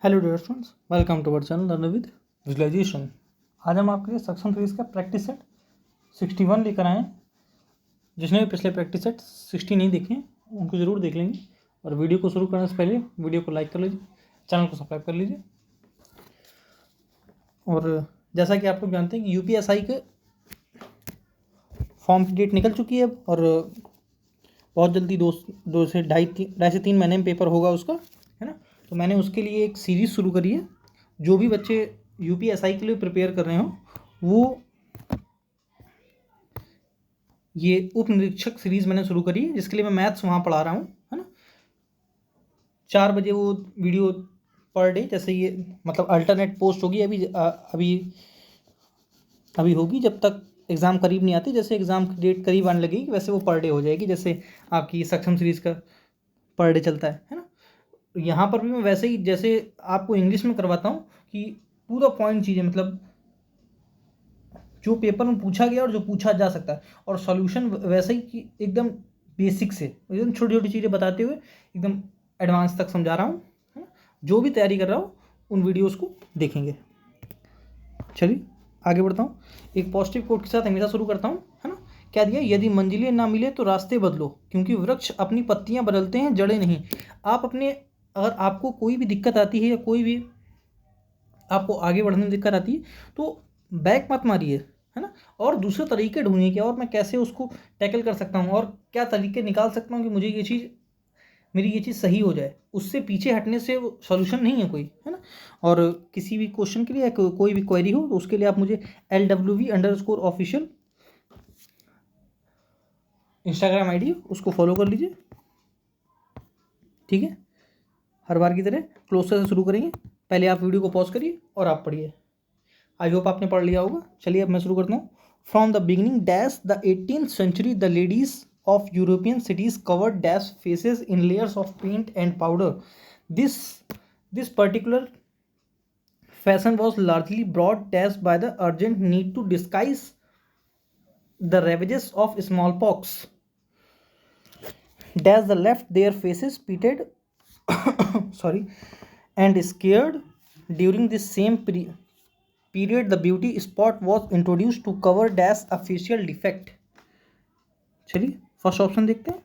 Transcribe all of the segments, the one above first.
Hello dear students, welcome to our channel learn with visualization. आज हम आपके लिए सेक्शन 3 का प्रैक्टिस सेट 61 लेकर आए हैं। जिसने भी पिछले प्रैक्टिस सेट 60 नहीं देखे हैं उनको ज़रूर देख लेंगे। और वीडियो को शुरू करने से पहले वीडियो को लाइक कर लीजिए, चैनल को सब्सक्राइब कर लीजिए। और जैसा कि आप लोग जानते हैं कि यूपीएसआई के फॉर्म की डेट निकल चुकी है और बहुत जल्दी दो से ढाई से तीन महीने में पेपर होगा उसका, है ना। तो मैंने उसके लिए एक सीरीज़ शुरू करी है। जो भी बच्चे यूपीएसआई के लिए प्रिपेयर कर रहे हो वो ये उप निरीक्षक सीरीज़ मैंने शुरू करी है, जिसके लिए मैं मैथ्स वहाँ पढ़ा रहा हूँ, है ना। 4 बजे वो वीडियो पर डे, जैसे ये मतलब अल्टरनेट पोस्ट होगी अभी होगी जब तक एग्ज़ाम करीब नहीं आती। जैसे एग्ज़ाम की डेट करीब आने लगेगी वैसे वो पर डे हो जाएगी, जैसे आपकी सक्षम सीरीज़ का पर डे चलता है ना। यहाँ पर भी मैं वैसे ही जैसे आपको इंग्लिश में करवाता हूँ कि पूरा पॉइंट चीज़ें, मतलब जो पेपर में पूछा गया और जो पूछा जा सकता है, और सॉल्यूशन वैसे ही कि एकदम बेसिक से एकदम छोटी छोटी चीज़ें बताते हुए एकदम एडवांस तक समझा रहा हूँ, है ना। जो भी तैयारी कर रहा हूँ उन वीडियोज़ को देखेंगे। चलिए आगे बढ़ता हूँ। एक पॉजिटिव कोट के साथ हमेशा शुरू करता हूँ, है ना। क्या दिया? यदि मंजिलें ना मिले तो रास्ते बदलो, क्योंकि वृक्ष अपनी पत्तियाँ बदलते हैं, जड़ें नहीं। आप अपने अगर आपको कोई भी दिक्कत आती है या कोई भी आपको आगे बढ़ने में दिक्कत आती है तो बैक मत मारिए, है ना। और दूसरे तरीके ढूंढिए कि और मैं कैसे उसको टैकल कर सकता हूँ और क्या तरीके निकाल सकता हूँ कि मुझे मेरी ये चीज़ सही हो जाए। उससे पीछे हटने से सॉल्यूशन नहीं है कोई, है ना। और किसी भी क्वेश्चन के लिए कोई भी क्वेरी हो तो उसके लिए आप मुझे LWV_official इंस्टाग्राम आईडी उसको फॉलो कर लीजिए, ठीक है। हर बार की तरह क्लोजर से शुरू करेंगे। पहले आप वीडियो को पॉज करिए और आप पढ़िए। आई होप आपने पढ़ लिया होगा। चलिए अब मैं शुरू करता हूँ। From the beginning dash the 18th century the ladies of European cities covered dash faces in layers of paint and powder. This particular fashion was largely brought dash by the urgent need to disguise the ravages of smallpox. Dash the left their faces pitted sorry and scared. During this same period the beauty spot was introduced to cover dash a facial defect. चलिए first option देखते हैं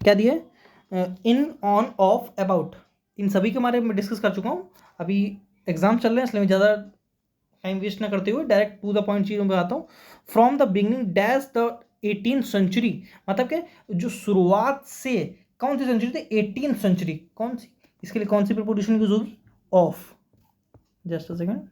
क्या दिया है। इन, on, of, about, इन सभी के बारे में डिस्कस कर चुका हूँ। अभी एग्जाम चल रहे हैं इसलिए मैं ज़्यादा टाइम वेस्ट ना करते हुए डायरेक्ट टू द पॉइंट चीज़ों में आता हूँ। From the beginning dash the 18th century, मतलब क्या जो शुरुआत से कौन सी सेंचुरी थी? 18th century। कौन सी? इसके लिए कौन सी प्रीपोजिशन यूज होगी? ऑफ। Just a second.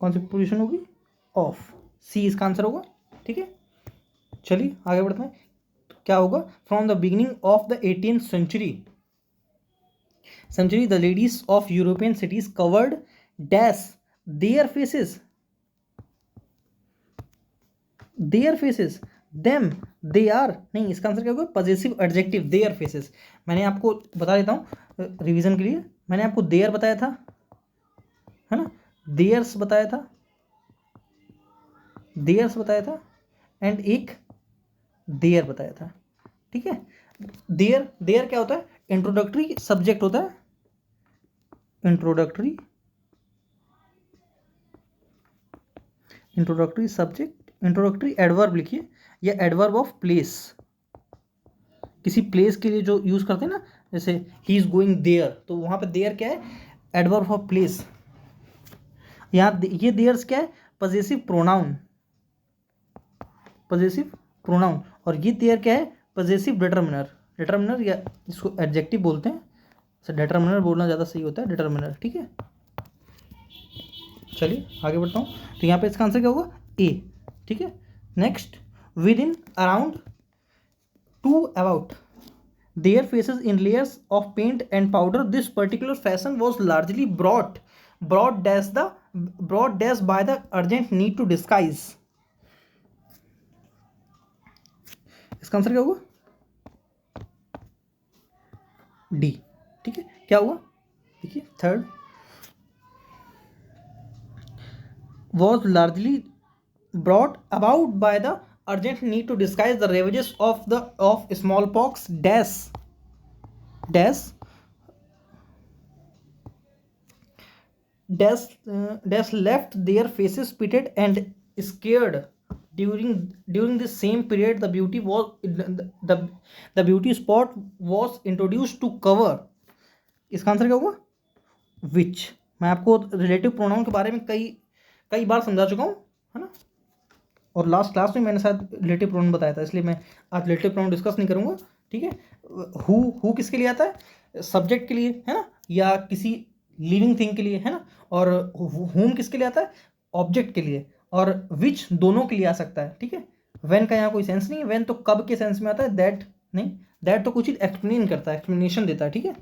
कौन सी पोजीशन होगी? ऑफ। सी इसका आंसर होगा, ठीक है। चलिए आगे बढ़ते हैं। तो क्या होगा? From the beginning of the 18th century the ladies of European cities covered dash their faces them they are, नहीं इसका आंसर क्या होगा? Possessive adjective, their faces. मैंने आपको बता देता हूँ रिवीजन के लिए। मैंने आपको देयर बताया था, है ना, देयर्स बताया था एंड एक देयर बताया था, ठीक है। देयर क्या होता है? इंट्रोडक्टरी सब्जेक्ट होता है। इंट्रोडक्टरी सब्जेक्ट, इंट्रोडक्टरी एडवर्ब लिखिए, या एडवर्ब ऑफ प्लेस। किसी प्लेस के लिए जो यूज करते हैं ना, जैसे ही इज गोइंग देयर, तो वहां पे देयर क्या है? Adverb of place. यहाँ ये देयर्स क्या है? Possessive pronoun. और ये देयर क्या है? पजेसिव डिटर्मिनर या इसको एडजेक्टिव बोलते हैं। डिटर्मिनर बोलना ज़्यादा सही होता है, डिटर्मिनर, ठीक है। चलिए आगे बढ़ता हूँ। तो यहाँ पे इसका आंसर क्या होगा? ए, ठीक है। Next, within, around, to, about, their faces in layers of paint and powder. This particular fashion was largely brought dash by the urgent need to disguise। इसका आंसर क्या होगा? डी, ठीक है। क्या हुआ? देखिए third, was largely brought about by the urgent need to disguise the ravages of smallpox dash dash left their faces pitted and scared. During this same period, the beauty spot was introduced to cover. इसका answer क्या होगा? विच. मैं आपको relative pronoun के बारे में कई कई बार समझा चुका हूँ, है ना, और लास्ट क्लास में मैंने शायद रिलेटिव प्रोनाउन बताया था, इसलिए मैं आज रिलेटिव प्रोनाउन डिस्कस नहीं करूँगा. ठीक है. हु किसके लिए आता है? सब्जेक्ट के लिए, है ना, या किसी लिविंग थिंग के लिए, है ना. और हुम किसके लिए आता है? ऑब्जेक्ट के लिए. और विच दोनों के लिए आ सकता है. ठीक है. वेन का यहाँ कोई सेंस नहीं है. वेन तो कब के सेंस में आता है, दैट नहीं. दैट तो कुछ चीज एक्सप्लेन करता है, एक्सप्लेनेशन देता है. ठीक है.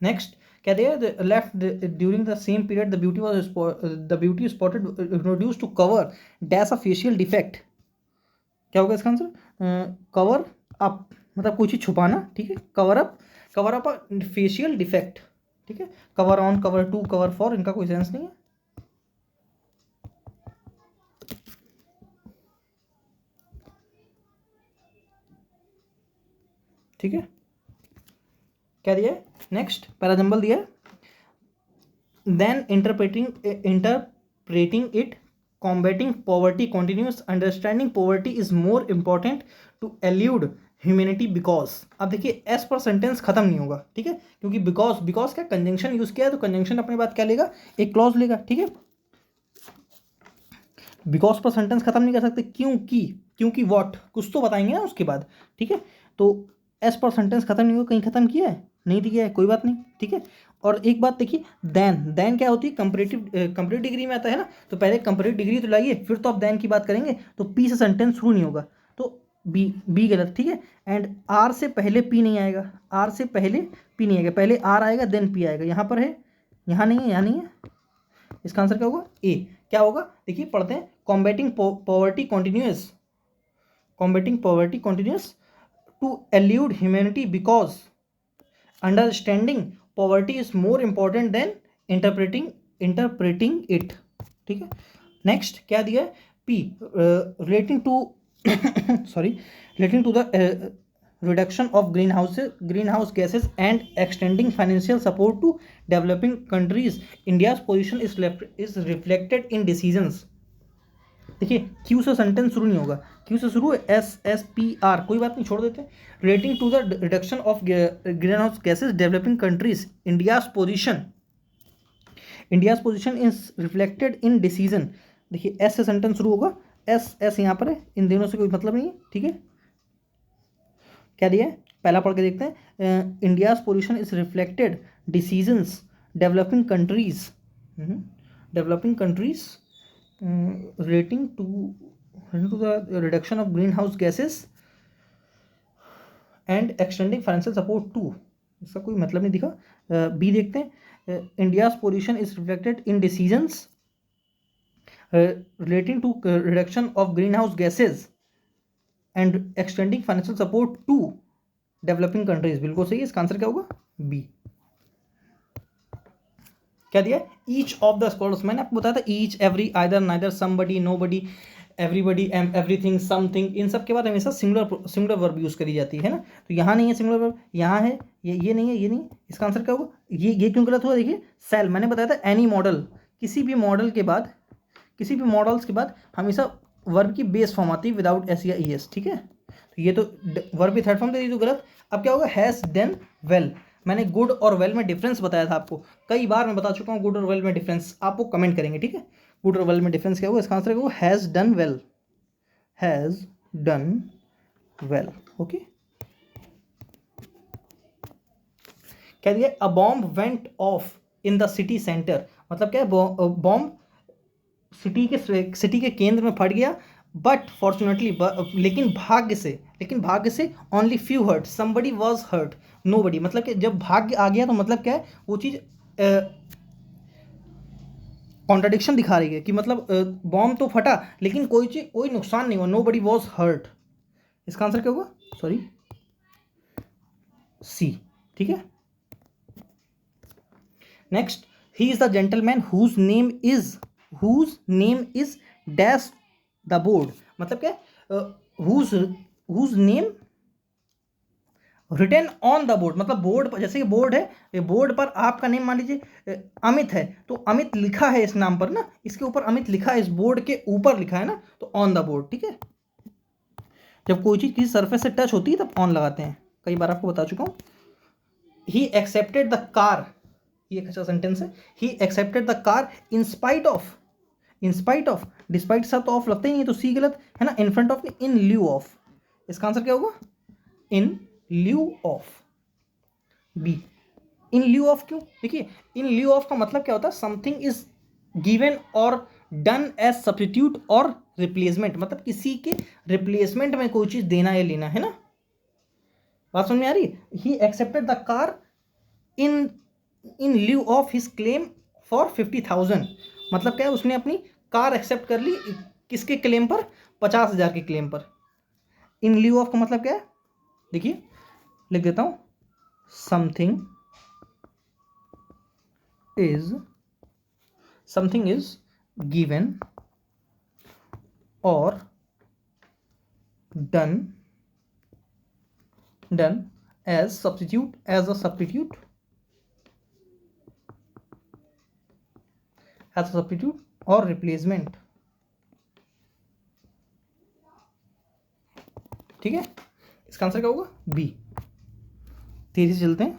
नेक्स्ट क्या दिया? Left during the same period the beauty spotted introduce to cover dash a facial defect. क्या होगा इसका आंसर? कवर अप, मतलब कोई चीज़ छुपाना. ठीक है. Cover up a facial defect. ठीक है. Cover on, cover to, cover for, इनका कोई सेंस नहीं है. ठीक है. क्या दिया है? नेक्स्ट पैराजम्बल दिया है. Then interpreting it, combating poverty continues, understanding poverty is more important to elude humanity because. अब देखिए एस पर सेंटेंस खत्म नहीं होगा. ठीक है. क्योंकि बिकॉज क्या कंजंक्शन यूज किया है, तो कंजंक्शन अपने बात क्या लेगा? एक क्लॉज लेगा. ठीक है. बिकॉज पर सेंटेंस खत्म नहीं कर सकते. क्योंकि वॉट कुछ तो बताएंगे ना उसके बाद. ठीक है. तो एस पर सेंटेंस खत्म नहीं होगा. कहीं खत्म किया है? नहीं दिया है, कोई बात नहीं. ठीक है. और एक बात देखिए, देन क्या होती है? कंपरेटिव डिग्री में आता है ना, तो पहले कंपरेटिव डिग्री तो लाइए, फिर तो आप देन की बात करेंगे. तो पी से सेंटेंस शुरू नहीं होगा, तो बी गलत. ठीक है. एंड आर से पहले पी नहीं आएगा. आर से पहले पी नहीं आएगा, पहले आर आएगा देन पी आएगा. यहाँ पर है, यहाँ नहीं है, यहाँ नहीं है. इसका आंसर क्या होगा? ए. क्या होगा? देखिए पढ़ते हैं. Combating poverty continuous to elude humanity because understanding poverty is more important than interpreting it. ठीक है. नेक्स्ट क्या दिया है? P relating to relating to the reduction of greenhouse gases and extending financial support to developing countries. India's position is reflected in decisions. देखिए Q से sentence शुरू नहीं होगा. क्यू से शुरू है, SSPR, कोई बात नहीं, छोड़ देते. Relating to the reduction of greenhouse gases developing countries, India's position is reflected in decision. देखिए एस से सेंटेंस शुरू होगा. एस यहाँ पर है, इन दोनों से कोई मतलब नहीं है. ठीक है. क्या दिया है? पहला पढ़ के देखते हैं. India's position is reflected decisions developing countries relating to the reduction of greenhouse gases and extending financial support to. इसका कोई मतलब नहीं दिखा. बी देखते हैं. India's position is reflected in decisions relating to reduction of greenhouse gases and extending financial support to developing countries. बिल्कुल सही है. इसका आंसर क्या होगा? बी. क्या दिया? Each of the scholars. मैंने आपको बताया था each, every, either, neither, somebody, nobody, everybody, everything, something, इन सब के बाद हमेशा सिंगुलर वर्ब यूज करी जाती है ना. तो यहाँ नहीं है सिंगुलर वर्ब, यहाँ है, ये नहीं है, ये नहीं. इसका आंसर क्या होगा? ये क्यों गलत हुआ? देखिए सेल, मैंने बताया था एनी मॉडल, किसी भी मॉडल्स के बाद हमेशा वर्ब की बेस फॉर्म आती है विदाउट एस या ई एस. ठीक है. तो ये तो वर्ब की थर्ड फॉर्म दे दी तो गलत. अब क्या होगा? Has done well. मैंने गुड और वेल में डिफरेंस बताया था आपको, कई बार मैं बता चुका हूँ गुड और वेल में डिफरेंस. आपको कमेंट करेंगे. ठीक है. गुड और वेल में डिफरेंस क्या होगा? इसका आंसर क्या होगा? Has done well. ओके. क्या दिया? A bomb went of in the city centre. मतलब क्या है? बॉम्ब सिटी के केंद्र में फट गया. बट फॉर्चुनेटली, लेकिन भाग्य से only few hurt, somebody was hurt, nobody. मतलब कि जब भाग्य आ गया तो मतलब क्या है? वो चीज़ कॉन्ट्राडिक्शन दिखा रही है कि मतलब बॉम्ब तो फटा लेकिन कोई नुकसान नहीं हुआ. Nobody was hurt. इसका आंसर क्या होगा? Sorry, C. ठीक है. Next he is the gentleman whose name is dash the board, मतलब क्या, whose name written on the board, मतलब बोर्ड पर, जैसे कि बोर्ड है, ये बोर्ड पर आपका नेम मान लीजिए अमित है, तो अमित लिखा है इस नाम पर ना, इसके ऊपर अमित लिखा है, इस बोर्ड के ऊपर लिखा है ना, तो ऑन द बोर्ड। ठीक है, जब कोई चीज़ किसी सरफेस से टच होती है तब ऑन लगाते हैं, कई बार आपको बता चुका हूँ। ही एक्सेप्टेड द कार, ये एक अच्छा सेंटेंस है। He accepted the car in spite of, despite सब तो ऑफ लगता ही नहीं, तो सी गलत है ना, in front of, in lieu of, इसका आंसर क्या होगा, in lieu of, B. In lieu of क्यों, देखिए इन ल्यू ऑफ का मतलब क्या होता है, समथिंग इज गिवन और डन एज सब्स्टिट्यूट और रिप्लेसमेंट, मतलब किसी के रिप्लेसमेंट में कोई चीज देना या लेना, है ना, बात समझ में आ रही है। He accepted the car in in lieu of his claim for 50,000, मतलब क्या है, उसने अपनी कार एक्सेप्ट कर ली, किसके क्लेम पर, 50,000 के क्लेम पर। इन ल्यू ऑफ का मतलब क्या है, देखिए लिख देता हूं, समथिंग इज गिवन और डन एज अ सब्स्टिट्यूट और रिप्लेसमेंट। ठीक है, इसका आंसर क्या होगा, बी। तेजी से चलते हैं,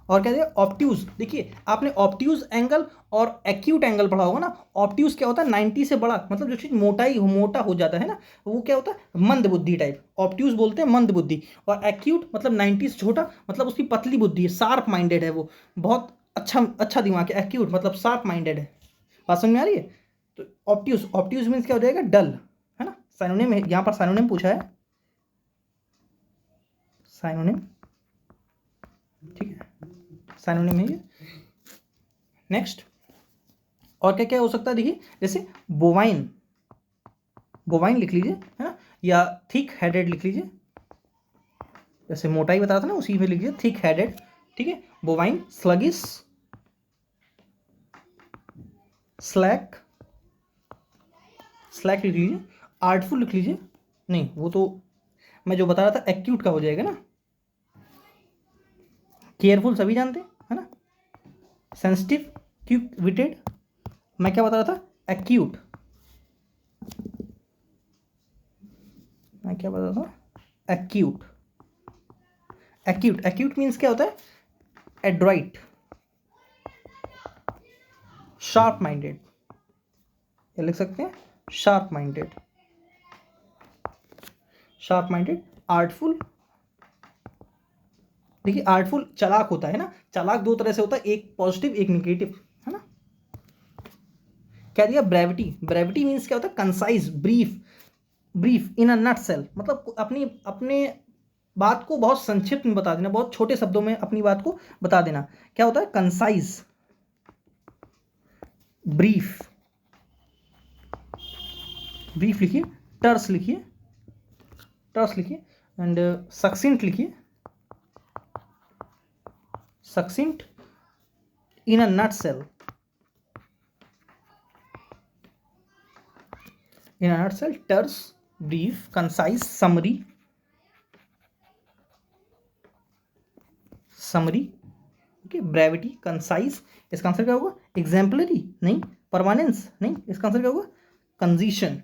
और क्या दिया, ऑब्ट्यूज। देखिए आपने ऑब्ट्यूज एंगल और एक्यूट एंगल पढ़ा होगा ना। ऑब्ट्यूज क्या होता है, 90 से बड़ा, मतलब जो चीज मोटा हो जाता है ना, वो क्या होता है, मंद बुद्धि टाइप, ऑब्ट्यूज बोलते हैं मंद बुद्धि। और एक्यूट मतलब 90 से छोटा, मतलब उसकी पतली बुद्धि है, शार्प माइंडेड है, वो बहुत अच्छा दिमाग है। एक्यूट मतलब शार्प माइंडेड है, बात समझ में आ रही है। तो ऑब्ट्यूज मीन्स क्या हो जाएगा, डल, है ना। साइनोनिम है, यहाँ पर साइनोनिम पूछा है, साइनोनिम, ठीक है, साइनोनिम है ये। नेक्स्ट, और क्या क्या हो सकता है, देखिए जैसे बोवाइन लिख लीजिए, है ना, या थिक हेडेड लिख लीजिए, जैसे मोटाई बता था ना, उसी में लिखिए थिक हेडेड। ठीक है, बोवाइन, स्लगिस, स्लैक लिख लीजिए, आर्टफुल लिख लीजिए, नहीं वो तो मैं जो बता रहा था एक्यूट का हो जाएगा ना, केयरफुल सभी जानते हैं, है ना, सेंसिटिव, क्विक विटेड, मैं क्या बता रहा था, एक्यूट, मैं क्या बता रहा था, एक्यूट मीन्स क्या होता है, एड्राइट, शार्प माइंडेड, क्या लिख सकते हैं, शार्प माइंडेड, आर्टफुल। देखिए आर्टफुल चालाक होता है ना, चालाक दो तरह से होता है, एक पॉजिटिव एक निगेटिव, है ना। क्या दिया, ब्रेविटी मीन्स क्या होता है, concise, brief in a nutshell, मतलब अपने बात को बहुत संक्षिप्त में बता देना, बहुत छोटे शब्दों में अपनी बात को बता देना, क्या होता है, कंसाइज, ब्रीफ लिखिए, टर्स लिखिए, एंड सक्सिंट लिखिए, succinct in a nutshell, terse, brief, concise, summary, okay, brevity, concise. इसका आंसर क्या होगा, एग्जाम्पलरी नहीं, परमानेंस नहीं, इसका आंसर क्या होगा, कंजीशन,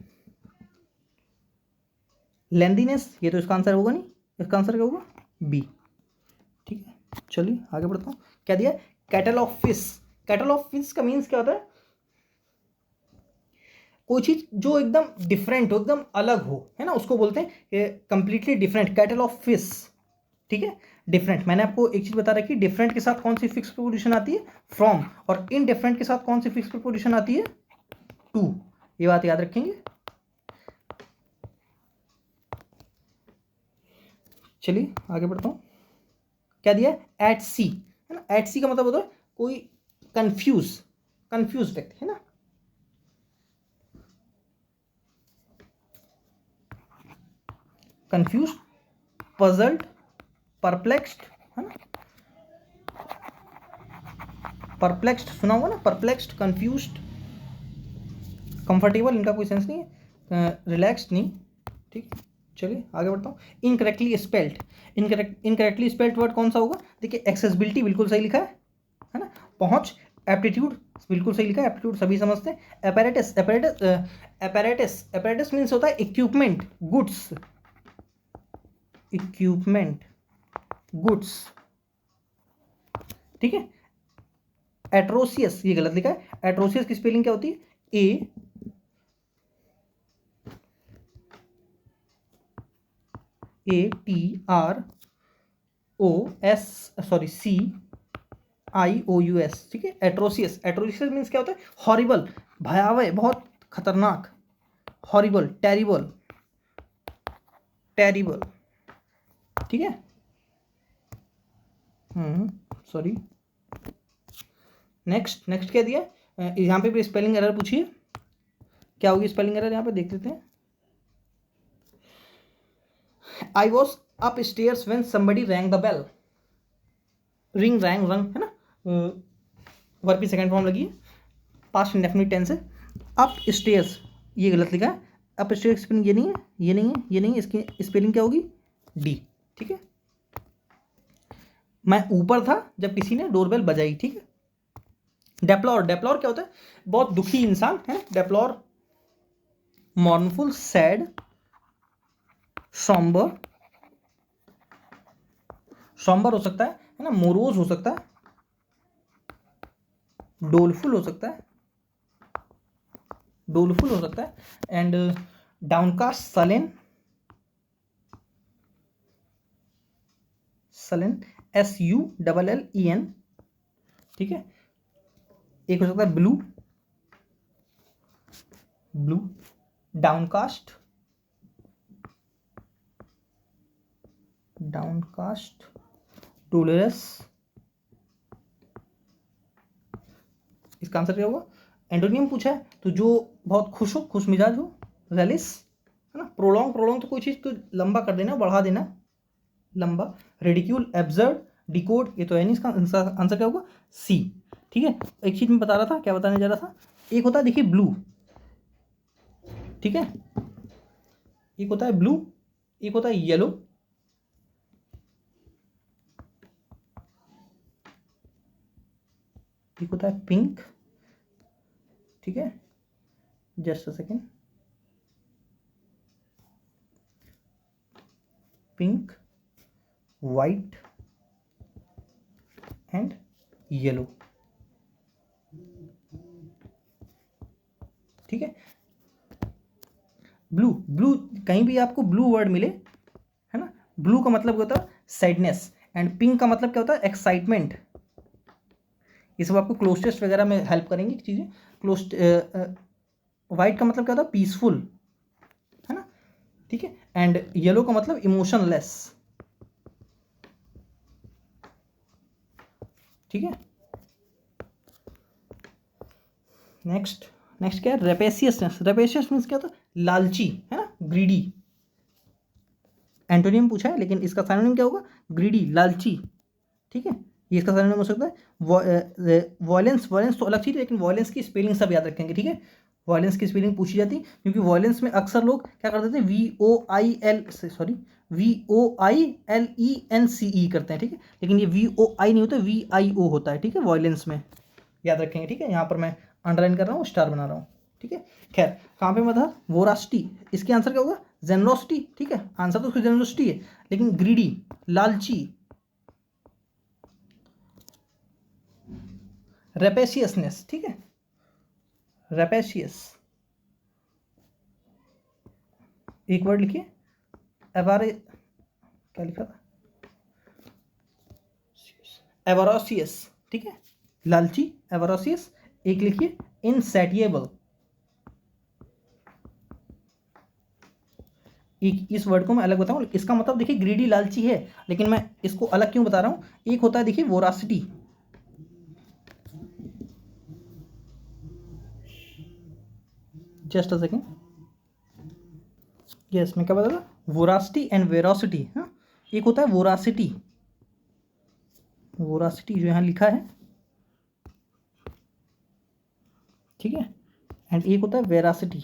लेंथीनेस, ये तो इसका आंसर होगा नहीं, इसका आंसर क्या होगा, बी। ठीक है, चलिए आगे बढ़ता हूँ। क्या दिया, कैटल ऑफ फिश का मीन्स क्या होता है, कोई चीज जो एकदम डिफरेंट हो, एकदम अलग हो, है ना, उसको बोलते हैं completely different, cattle of fish. ठीक है, डिफरेंट, मैंने आपको एक चीज बता रखी, डिफरेंट के साथ कौन सी फिक्स प्रीपोजिशन आती है, फ्रॉम, और इनडिफरेंट के साथ कौन सी फिक्स प्रीपोजिशन आती है, टू, ये बात याद रखेंगे। चलिए आगे बढ़ता हूं। क्या दिया, एट सी, है ना, एट सी का मतलब होता है कोई कंफ्यूज व्यक्ति, है ना, कंफ्यूज, पजल्ड, परप्लेक्स्ड, है ना, परप्लेक्स्ड सुना होगा ना, परप्लेक्स्ड, कंफ्यूज्ड, कंफर्टेबल, इनका कोई सेंस नहीं है, रिलैक्स्ड नहीं, ठीक। चलिए आगे बढ़ता हूँ। Incorrectly spelled, incorrectly spelled word कौन सा होगा? देखिए एक्सेसिबिलिटी बिल्कुल सही लिखा है ना। पहुंच, एप्टीट्यूड बिल्कुल सही लिखा है, एप्टीट्यूड सभी समझते हैं। एपैरेटस, एपैरेटस मीन्स होता है इक्विपमेंट, गुड्स, इक्विपमेंट, गुड्स, ठीक है। एट्रोसियस ये गलत लिखा है, एट्रोसियस की स्पेलिंग क्या होती है? ATROCIOUS, ठीक है। एट्रोसियस, एट्रोसियस मीन्स क्या होता है? हॉरिबल, भयावह, बहुत खतरनाक, हॉरिबल, टेरिबल, टेरिबल, ठीक है। सॉरी, नेक्स्ट क्या दिया? यहाँ पे भी स्पेलिंग एरर पूछिए, क्या होगी स्पेलिंग एरर? यहाँ पे देख लेते हैं। I was upstairs when somebody rang the bell. Ring, wrong, रंग है ना, वर्ब की सेकंड फॉर्म लगी है, पास्ट इंडेफिनिट टेंस है। अप स्टेयर्स ये गलत लिखा है, अप स्टेयर्स स्पेलिंग ये नहीं है, ये नहीं है, ये नहीं है, इसकी स्पेलिंग क्या होगी? डी, ठीक है। मैं ऊपर था जब किसी ने डोरबेल बजाई, ठीक है। डेप्लोर, डेप्लोर क्या होता है? बहुत दुखी इंसान है, डेप्लोर, मॉर्नफुल, सैड, सॉम्बर, सॉम्बर हो सकता है ना, मोरोज हो सकता है, डोलफुल हो सकता है, डोलफुल हो सकता है, and downcast, Salen, Salen, SULLEN, ठीक है। एक हो सकता है ब्लू, ब्लू, डाउनकास्ट, डाउनकास्ट, टोलरस, इसका आंसर क्या होगा? एंटोनियम पूछा है तो जो बहुत खुश हो, खुश मिजाज हो, रेलिस, है ना। प्रोलॉन्ग, प्रोलॉन्ग तो कोई चीज़ को लंबा कर देना, बढ़ा देना, लंबा। रिडिक्यूल, एब्सर्ड, डिकोड, ये तो है नहीं, इसका आंसर क्या होगा? सी, ठीक है। एक चीज़ मैं बता रहा था, क्या बताने जा रहा था? एक होता है देखिए ब्लू, ठीक है, एक होता है ब्लू, एक होता है येलो, एक होता है पिंक, ठीक है। Just a second, pink, white and yellow, ठीक है। ब्लू, ब्लू कहीं भी आपको ब्लू वर्ड मिले, है ना, ब्लू का मतलब क्या होता है? सैडनेस, एंड पिंक का मतलब क्या होता है? एक्साइटमेंट। ये सब आपको क्लोज टेस्ट वगैरह में हेल्प करेंगी चीज़ें। क्लोज, वाइट का मतलब क्या होता है? पीसफुल, है ना, ठीक है। एंड येलो का मतलब इमोशनलेस, ठीक है। नेक्स्ट क्या है? रेपेशियसनेस, रेपेशियस मीन्स क्या होता है? लालची, है ना, ग्रीडी। एंटोनियम पूछा है लेकिन इसका सिनोनिम क्या होगा? ग्रीडी, लालची, ठीक है। ये इसका सिनोनिम हो सकता है। वॉयलेंस, वॉयलेंस तो अलग चीज़ है, लेकिन वॉयलेंस की स्पेलिंग सब याद रखेंगे, ठीक है। वॉयलेंस की स्पेलिंग पूछी जाती है क्योंकि वॉयलेंस में अक्सर लोग क्या करते थे? VOILENCE करते हैं, ठीक है। लेकिन ये VOI नहीं होता, VIO होता है, ठीक है, वॉयलेंस में, याद रखेंगे, ठीक है। यहाँ पर मैं अंडरलाइन कर रहा हूँ, स्टार बना रहा हूँ, ठीक है। खैर कहाँ पे मैं था? वोरासिटी, इसके आंसर क्या होगा? जेनरोसिटी, ठीक है, आंसर तो उसकी जेनरोसिटी है, लेकिन ग्रीडी, लालची, रेपेशियसनेस, ठीक है, रेपेशियस। एक वर्ड लिखिए, एवारे, क्या लिखा था? एवरोसियस, ठीक है, लालची, एवरोसियस। एक लिखिए, इनसैटिएबल। इस वर्ड को मैं अलग बताऊं, इसका मतलब देखिए ग्रीडी, लालची है, लेकिन मैं इसको अलग क्यों बता रहा हूं? एक होता है देखिए वोरासिटी, जस्ट अ सेकेंड, यस, मैं क्या बता रहा? वोरासिटी एंड वेरोसिटी, हाँ। एक होता है वोरासिटी, वोरासिटी जो यहाँ लिखा है, ठीक है, एंड एक होता है वेरासिटी,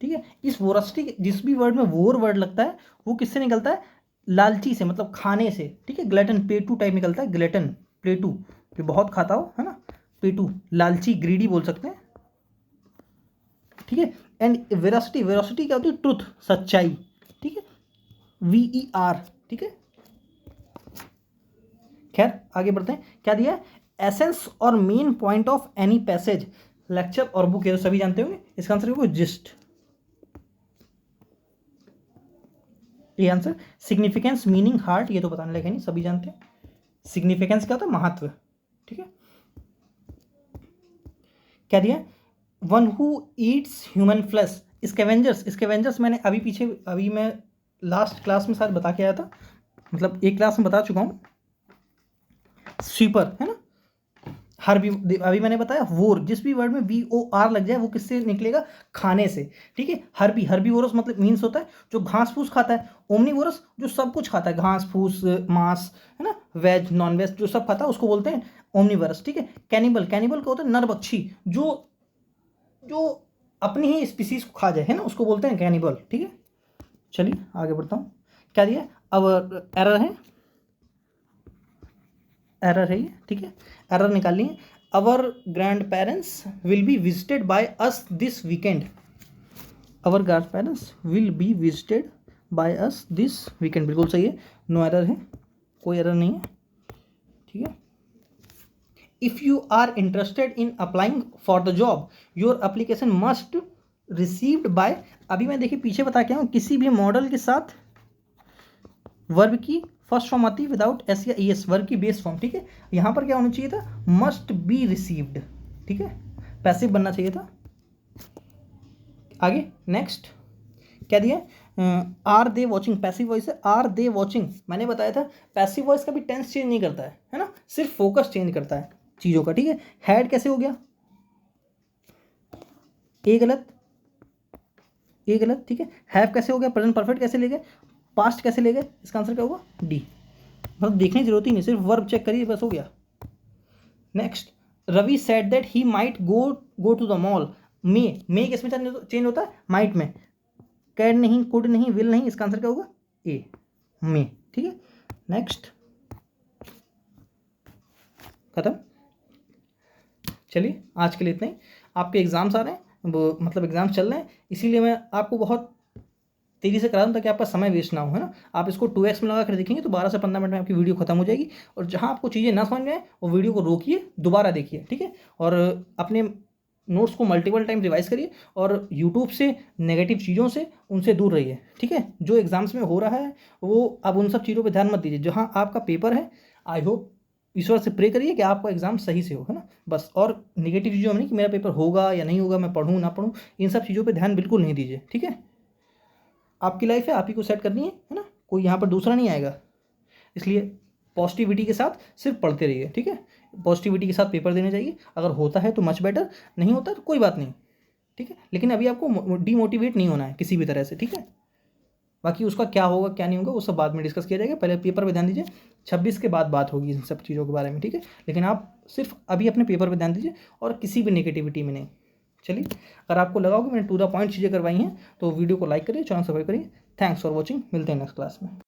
ठीक है। इस वोरासिटी, जिस भी वर्ड में वोर वर्ड लगता है वो किससे निकलता है, लालची से, मतलब खाने से, ठीक है। ग्लटन, पेटू टाइप निकलता है, ग्लटन, प्लेटू, जो बहुत खाता हो, है ना, पेटू, लालची, ग्रीडी बोल सकते हैं, ठीक है। एंड वेरासिटी, वेरासिटी क्या होती है, ट्रुथ, सच्चाई, ठीक है, VER, ठीक है। खैर आगे बढ़ते हैं, क्या दिया है, एसेंस और main point of any passage, lecture और बुक, ये तो सभी जानते होंगे। इसका आंसर होगा जिस्ट, ये आंसर। सिग्निफिकेंस, मीनिंग, हार्ट, ये तो बताने लगे नहीं, सभी जानते हैं। सिग्निफिकेंस क्या होता है, महत्व, ठीक है। क्या दिया, one who Yeats human flesh, scavengers, scavengers मैंने अभी मैं लास्ट क्लास में शायद बता के आया था, मतलब एक क्लास में बता चुका हूँ। स्वीपर, है ना, अभी मैंने बताया वोर, जिस भी वर्ड में VOR लग जाए वो किससे निकलेगा, खाने से, ठीक है। हर्बीवोरस मतलब मीन्स होता है जो घास फूस खाता है, ओमनीवोरस जो सब कुछ खाता है, घास फूस, मांस, है ना, वेज नॉन वेज जो सब खाता है उसको बोलते हैं ओमनीवोरस, ठीक है। कैनिबल, कैनिबल का होता है नरभक्षी, जो जो अपनी ही स्पीसीज को खा जाए, है ना, उसको बोलते हैं कैनिबल, ठीक है। चलिए आगे बढ़ता हूँ, क्या दिया, अब एरर है ये, ठीक है, एरर निकालनी है। Our grand parents will be visited by us this weekend, our grand parents will be visited by us this weekend, बिल्कुल सही है, नो एरर है, कोई एरर नहीं है, ठीक है। If you are interested in applying for the job, your application must received by, अभी मैं देखिए पीछे बता के आऊँ, किसी भी मॉडल के साथ वर्ब की फर्स्ट फॉर्म आती है विदाउट एस या ES, वर्ब की बेस फॉर्म, ठीक है। यहाँ पर क्या होना चाहिए था, मस्ट बी रिसीव्ड, ठीक है, पैसिव बनना चाहिए था। आगे नेक्स्ट क्या दिया, are they watching, passive voice है, आर दे वॉचिंग, मैंने बताया था पैसिव वॉइस का भी टेंस चेंज नहीं करता है ना, सिर्फ फोकस चेंज करता है चीज़ों का, ठीक है। हैड कैसे हो गया, ए गलत, ए गलत, ठीक है। हैव कैसे हो गया, प्रेजेंट परफेक्ट कैसे ले गए, पास्ट कैसे ले गए, इसका आंसर क्या होगा, डी, मतलब देखने की जरूरत ही नहीं, सिर्फ वर्ब चेक करिए बस हो गया। Next, Ravi said that he might go to the mall, मे किस में चेंज होता है, माइट में, कैन नहीं, कुड नहीं, विल नहीं, इसका आंसर क्या होगा, ए, मे, ठीक है। नेक्स्ट, खत्म। चलिए आज के लिए इतना ही, आपके एग्जाम्स आ रहे हैं, वो मतलब एग्जाम्स चल रहे हैं, इसीलिए मैं आपको बहुत तेज़ी से करा दूँ ताकि आपका समय वेस्ट ना हो, है ना। आप इसको 2x में लगा कर देखेंगे तो 12 से 15 मिनट में आपकी वीडियो खत्म हो जाएगी, और जहाँ आपको चीज़ें ना समझ में आए वो वीडियो को रोकिए, दोबारा देखिए, ठीक है। और अपने नोट्स को मल्टीपल टाइम रिवाइज करिए, और यूट्यूब से, नेगेटिव चीज़ों से, उनसे दूर रहिए, ठीक है। जो एग्जाम्स में हो रहा है वो अब उन सब चीज़ों पर ध्यान मत दीजिए, जहाँ आपका पेपर है, आई होप ईश्वर से प्रे करिए कि आपका एग्जाम सही से हो, है ना, बस। और नेगेटिव चीज़ों में नहीं कि मेरा पेपर होगा या नहीं होगा, मैं पढ़ूँ ना पढ़ूँ, इन सब चीज़ों पर ध्यान बिल्कुल नहीं दीजिए, ठीक है। आपकी लाइफ है, आप ही को सेट करनी है ना, कोई यहाँ पर दूसरा नहीं आएगा, इसलिए पॉजिटिविटी के साथ सिर्फ पढ़ते रहिए, ठीक है। पॉजिटिविटी के साथ पेपर देने चाहिए, अगर होता है तो मच बेटर, नहीं होता तो कोई बात नहीं, ठीक है। लेकिन अभी आपको डीमोटिवेट नहीं होना है किसी भी तरह से, ठीक है। बाकी उसका क्या होगा क्या नहीं होगा वो सब बाद में डिस्कस किया जाएगा, पहले पेपर पे ध्यान दीजिए, 26 के बाद बात होगी इन सब चीज़ों के बारे में, ठीक है। लेकिन आप सिर्फ अभी अपने पेपर पे ध्यान दीजिए, और किसी भी नेगेटिविटी में नहीं। चलिए, अगर आपको लगा हो कि मैंने टू द पॉइंट चीज़ें करवाई हैं तो वीडियो को लाइक करिए, चैनल सब्सक्राइब करिए। थैंक्स फॉर वॉचिंग, मिलते हैं नेक्स्ट क्लास में।